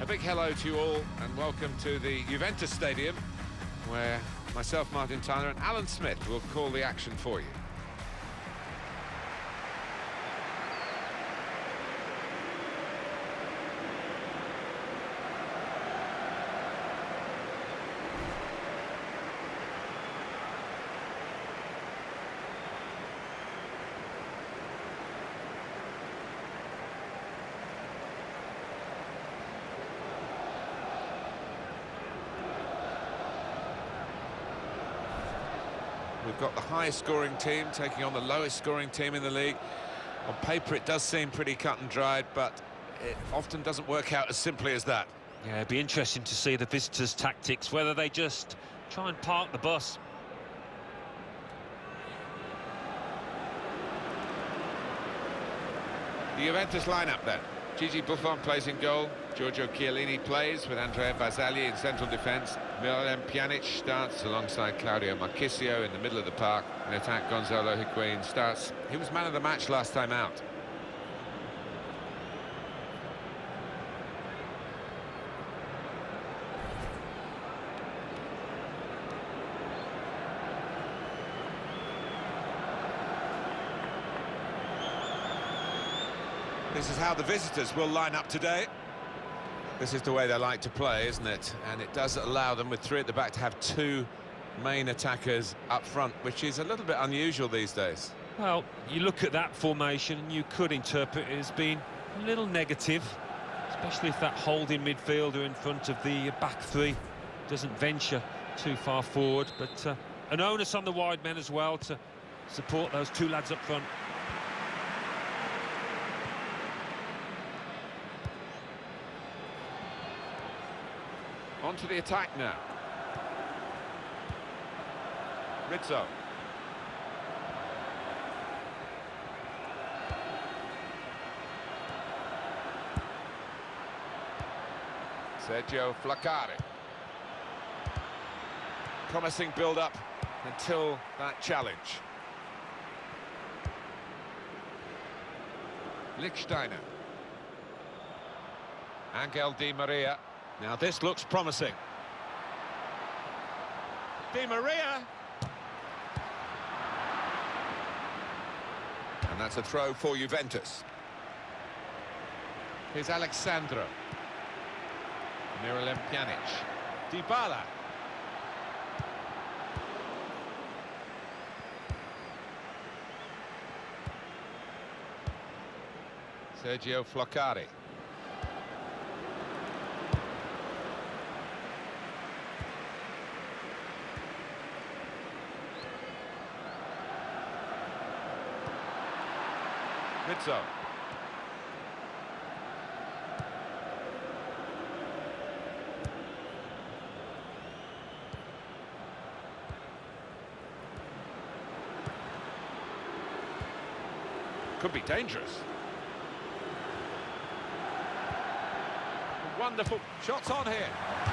A big hello to you all and welcome to the Juventus Stadium, where myself, Martin Tyler, and Alan Smith will call the action for you. We've got the highest scoring team taking on the lowest scoring team in the league. On paper it does seem pretty cut and dried, but it often doesn't work out as simply as that. Yeah, it'd be interesting to see the visitors' tactics, whether they just try and park the bus. The Juventus lineup then. Gigi Buffon plays in goal. Giorgio Chiellini plays with Andrea Barzagli in central defence. Miralem Pjanic starts alongside Claudio Marchisio in the middle of the park. In attack, Gonzalo Higuain starts. He was man of the match last time out. This is how the visitors will line up today. This is the way they like to play, isn't it? And it does allow them, with three at the back, to have two main attackers up front, which is a little bit unusual these days. Well, you look at that formation and you could interpret it as being a little negative, especially if that holding midfielder in front of the back three doesn't venture too far forward. But an onus on the wide men as well to support those two lads up front. On to the attack now. Rizzo. Sergio Flaccari. Promising build-up until that challenge. Lichtsteiner. Angel Di Maria. Now this looks promising. Di Maria! And that's a throw for Juventus. Here's Alexandro. Miralem Pjanic. Dybala. Sergio Flaccari. Rizzo. Could be dangerous. Wonderful shots on here.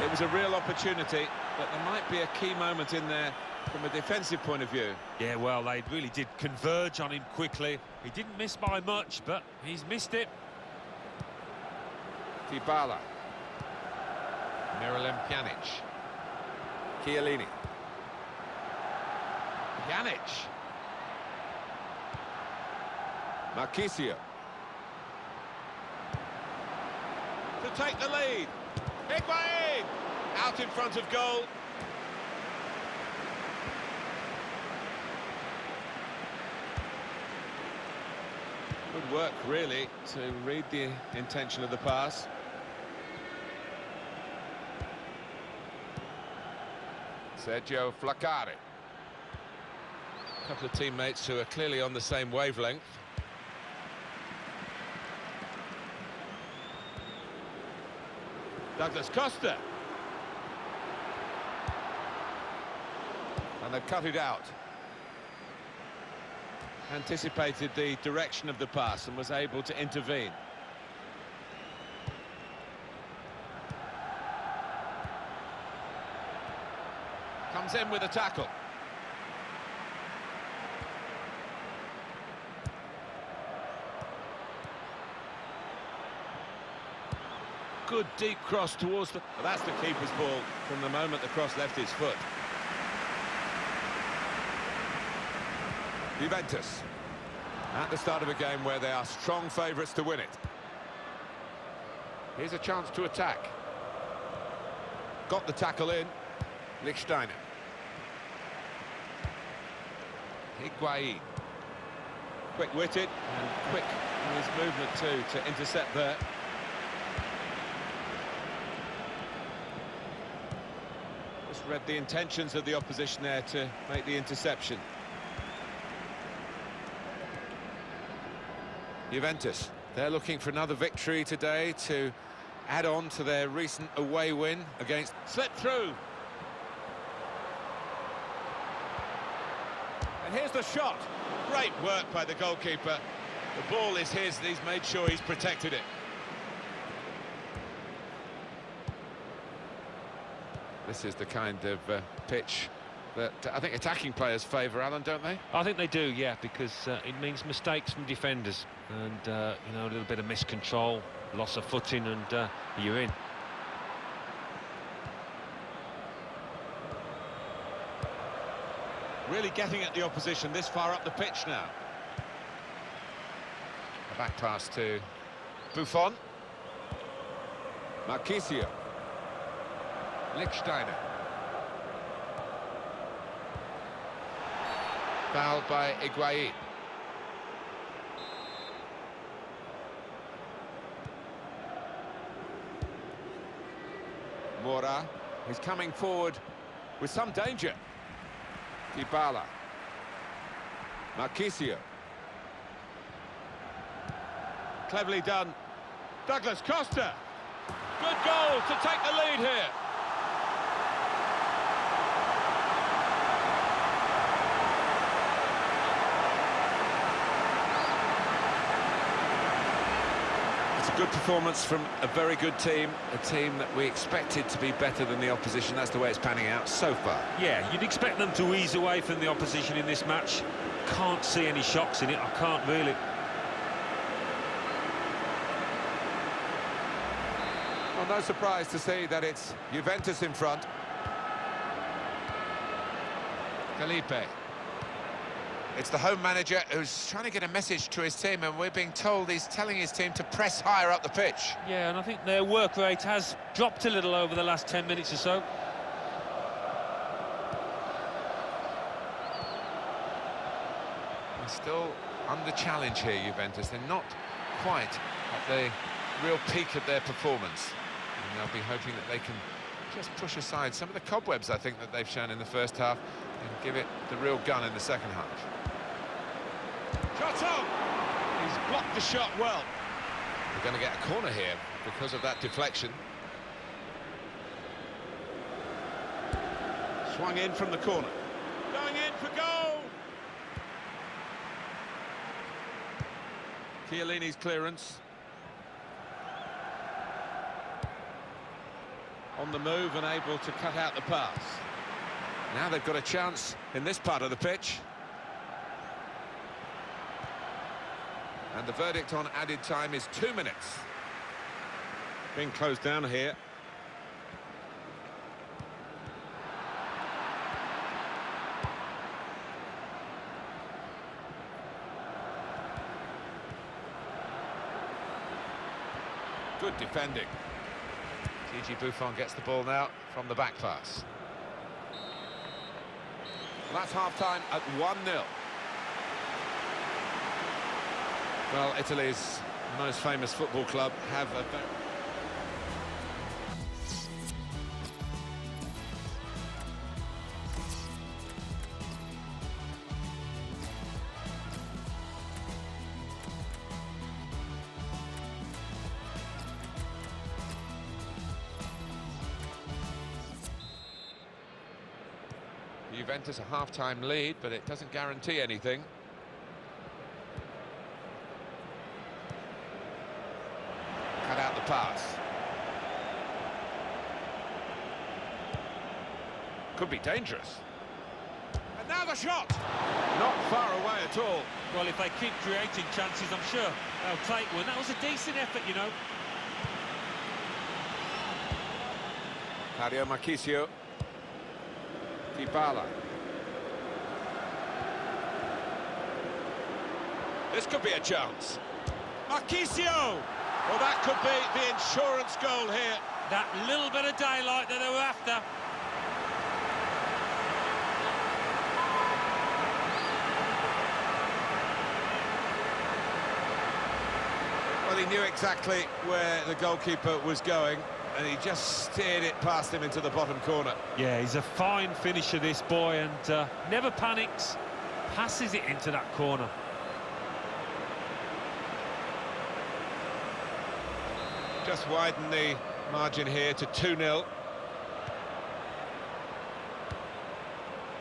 It was a real opportunity, but there might be a key moment in there from a defensive point of view. Yeah, well, they really did converge on him quickly. He didn't miss by much, but he's missed it. Dybala. Miralem Pjanic. Chiellini. Pjanic. Marchisio. To take the lead. Higuain! Out in front of goal. Good work, really, to read the intention of the pass. Sergio Flaccari. A couple of teammates who are clearly on the same wavelength. Douglas Costa. And they've cut it out. Anticipated the direction of the pass and was able to intervene. Comes in with a tackle. good deep cross towards the... Well, that's the keeper's ball from the moment the cross left his foot. Juventus, at the start of a game where they are strong favourites to win it. Here's a chance to attack. Got the tackle in. Lichtsteiner. Higuain. Quick-witted and quick in his movement too to intercept there. Just read the intentions of the opposition there to make the interception. Juventus, they're looking for another victory today to add on to their recent away win against... Slipped through. And here's the shot. Great work by the goalkeeper. The ball is his, and he's made sure he's protected it. This is the kind of pitch that I think attacking players favour, Alan, don't they? I think they do, yeah, because it means mistakes from defenders and, you know, a little bit of miscontrol, loss of footing, and you're in. Really getting at the opposition this far up the pitch now. A back pass to Buffon. Marchisio. Lichtsteiner. Fouled by Higuain. Mora. He's coming forward with some danger. Dybala. Marchisio. Cleverly done. Douglas Costa. Good goal to take the lead here. It's a good performance from a very good team, a team that we expected to be better than the opposition. That's the way it's panning out so far. Yeah, you'd expect them to ease away from the opposition in this match. Can't see any shocks in it, I can't really. Well, no surprise to see that it's Juventus in front. Felipe. It's the home manager who's trying to get a message to his team, and we're being told he's telling his team to press higher up the pitch. Yeah, and I think their work rate has dropped a little over the last 10 minutes or so. They're still under challenge here, Juventus. They're not quite at the real peak of their performance. And they'll be hoping that they can just push aside some of the cobwebs, I think, that they've shown in the first half and give it the real gun in the second half. Shot on! He's blocked the shot well. We're going to get a corner here because of that deflection. Swung in from the corner. Going in for goal! Chiellini's clearance. On the move and able to cut out the pass. Now they've got a chance in this part of the pitch. And the verdict on added time is 2 minutes. Being closed down here. Good defending. Gigi Buffon gets the ball now from the back pass. Well, that's half-time at 1-0. Well, Italy's most famous football club have a very... Juventus a half-time lead, but it doesn't guarantee anything. Cut out the pass. Could be dangerous. And now the shot! Not far away at all. Well, if they keep creating chances, I'm sure they'll take one. That was a decent effort, you know. Mario Marchisio. Dybala. This could be a chance. Marchisio! Well, that could be the insurance goal here. That little bit of daylight that they were after. Well, he knew exactly where the goalkeeper was going, and he just steered it past him into the bottom corner. Yeah, he's a fine finisher, this boy, and never panics. Passes it into that corner. Just widen the margin here to 2-0.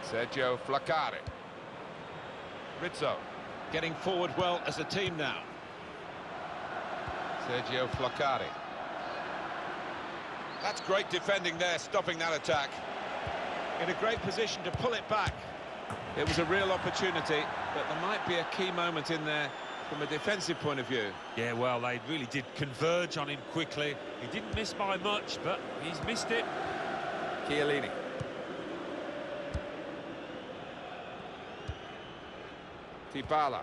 Sergio Flaccari. Rizzo. Getting forward well as a team now. Sergio Flaccari. That's great defending there, stopping that attack. In a great position to pull it back. It was a real opportunity, but there might be a key moment in there from a defensive point of view. Yeah, well, they really did converge on him quickly. He didn't miss by much, but he's missed it. Chiellini. Dybala.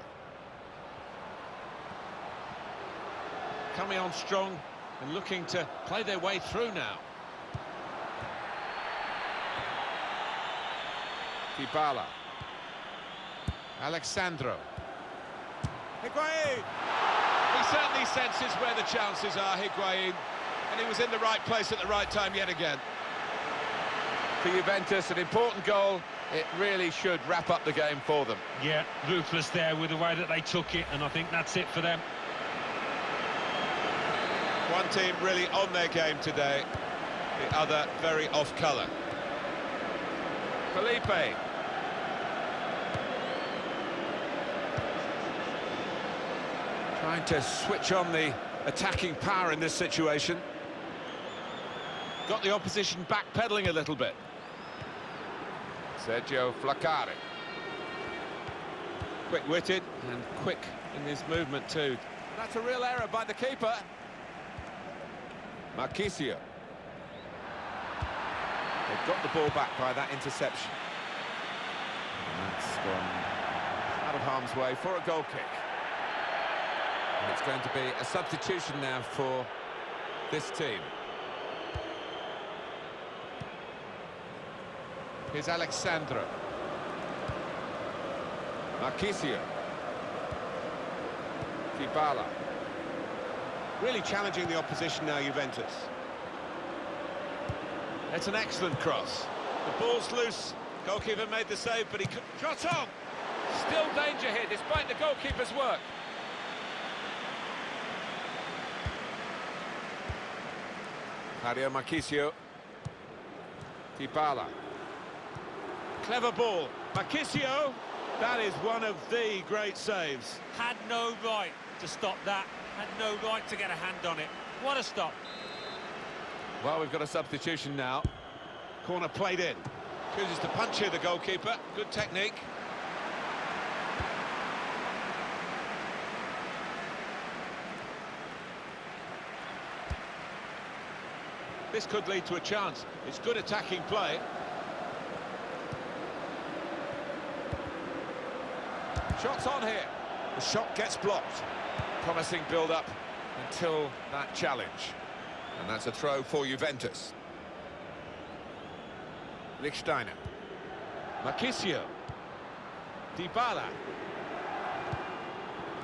Coming on strong and looking to play their way through now. Dybala. Alexandro. Higuain! He certainly senses where the chances are, Higuain, and he was in the right place at the right time yet again. For Juventus, an important goal. It really should wrap up the game for them. Yeah, ruthless there with the way that they took it, and I think that's it for them. One team really on their game today, the other very off colour. Felipe. Trying to switch on the attacking power in this situation. Got the opposition backpedaling a little bit. Sergio Flaccari. Quick-witted and quick in his movement too. That's a real error by the keeper. Marchisio. They've got the ball back by that interception. And that's gone out of harm's way for a goal kick. And it's going to be a substitution now for this team. Here's Alexandro. Marchisio. Dybala. Really challenging the opposition now, Juventus. It's an excellent cross. The ball's loose. Goalkeeper made the save, but he could... Shot on! Still danger here, despite the goalkeeper's work. Mario Marchisio. Dybala. Clever ball. Marchisio. That is one of the great saves. Had no right to stop that. Had no right to get a hand on it. What a stop. Well, we've got a substitution now. Corner played in. Chooses to punch here, the goalkeeper. Good technique. This could lead to a chance. It's good attacking play. Shots on here. The shot gets blocked. Promising build-up until that challenge. And that's a throw for Juventus. Lichtsteiner. Marchisio. Dybala.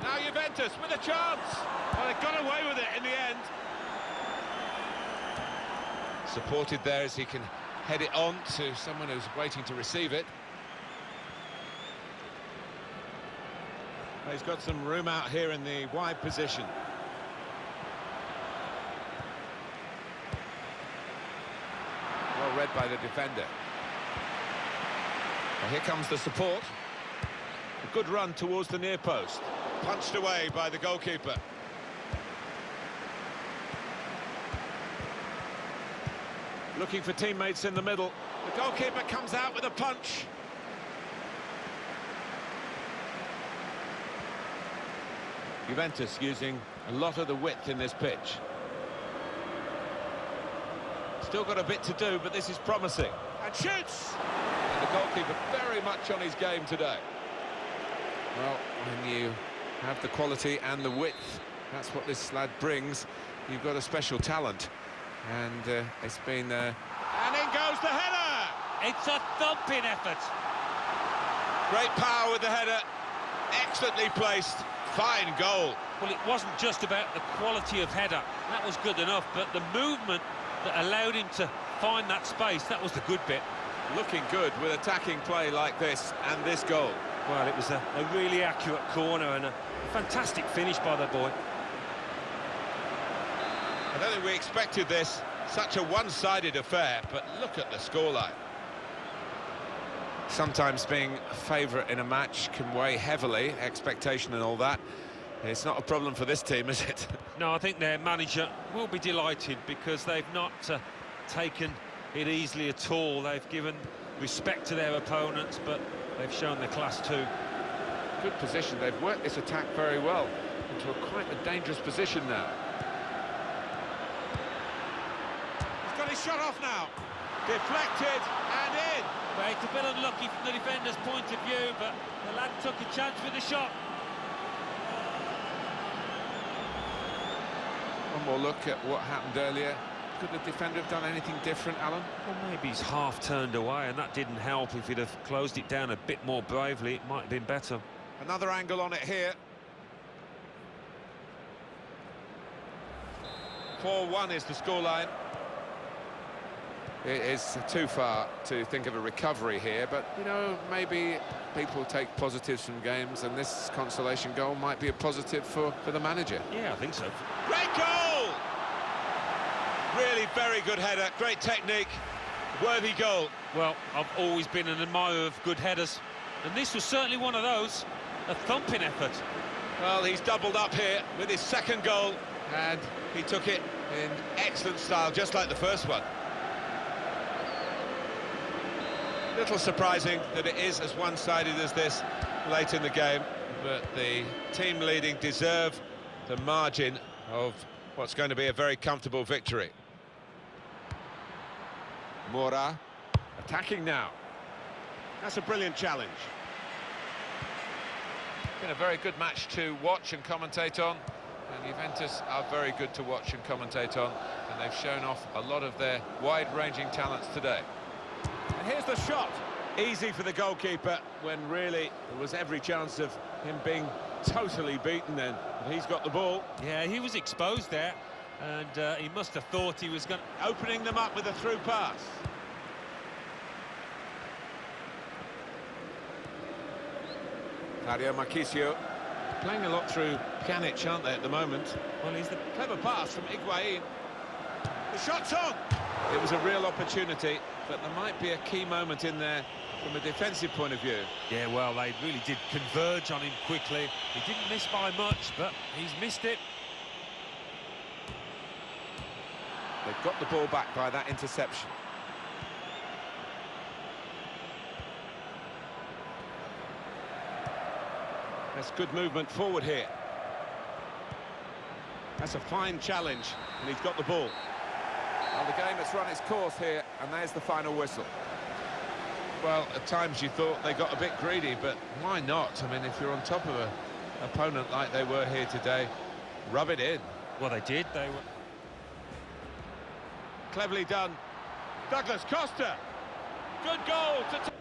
Now Juventus with a chance. Well, they got away with it in the end. Supported there as he can head it on to someone who's waiting to receive it. He's got some room out here in the wide position. Well read by the defender. Well, here comes the support. A good run towards the near post. Punched away by the goalkeeper. Looking for teammates in the middle. The goalkeeper comes out with a punch. Juventus using a lot of the width in this pitch. Still got a bit to do, but this is promising. And shoots! And the goalkeeper very much on his game today. Well, when you have the quality and the width, that's what this lad brings. You've got a special talent. And it's been... And in goes the header! It's a thumping effort. Great power with the header. Excellently placed. Fine goal. Well, it wasn't just about the quality of header. That was good enough, but the movement that allowed him to find that space, that was the good bit. Looking good with attacking play like this and this goal. Well, it was a really accurate corner and a fantastic finish by the boy. I don't think we expected this. Such a one-sided affair, but look at the scoreline. Sometimes being a favourite in a match can weigh heavily, expectation and all that. It's not a problem for this team, is it? No, I think their manager will be delighted because they've not taken it easily at all. They've given respect to their opponents, but they've shown their class too. Good position. They've worked this attack very well into quite a dangerous position now. He's got his shot off now. Deflected and in. Well, it's a bit unlucky from the defender's point of view, but the lad took a chance with the shot. One more look at what happened earlier. Could the defender have done anything different, Alan? Well, maybe he's half turned away, and that didn't help. If he'd have closed it down a bit more bravely, it might have been better. Another angle on it here. 4-1 is the scoreline. It is too far to think of a recovery here, but, you know, maybe people take positives from games, and this consolation goal might be a positive for the manager. Yeah, I think so. Great goal! Really very good header, great technique, worthy goal. Well, I've always been an admirer of good headers, and this was certainly one of those. A thumping effort. Well, he's doubled up here with his second goal, and he took it in excellent style, just like the first one. Little surprising that it is as one-sided as this late in the game, but the team leading deserve the margin of what's going to be a very comfortable victory. Mora attacking now. That's a brilliant challenge. Been a very good match to watch and commentate on, and Juventus are very good to watch and commentate on, and they've shown off a lot of their wide-ranging talents today. And here's the shot. Easy for the goalkeeper when really there was every chance of him being totally beaten then. But he's got the ball. Yeah, he was exposed there, and he must have thought he was going to... Opening them up with a through pass. Claudio Marchisio. Playing a lot through Pjanic, aren't they, at the moment? Well, he's the... Clever pass from Higuain. The shot's on! It was a real opportunity, but there might be a key moment in there from a defensive point of view. Yeah, well, they really did converge on him quickly. He didn't miss by much, but he's missed it. They've got the ball back by that interception. That's good movement forward here. That's a fine challenge, and he's got the ball. Well, the game has run its course here, and there's the final whistle. Well, at times you thought they got a bit greedy, but why not? I mean, if you're on top of an opponent like they were here today, rub it in. Well, they did. They were... Cleverly done. Douglas Costa. Good goal to...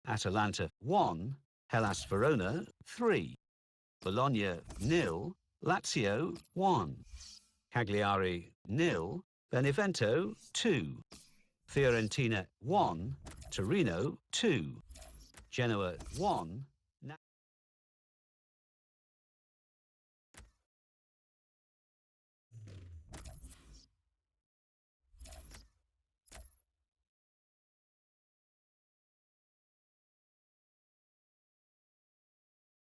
Atalanta 1, Hellas Verona 3, Bologna 0, Lazio 1, Cagliari 0, Benevento 2, Fiorentina 1, Torino 2, Genoa 1,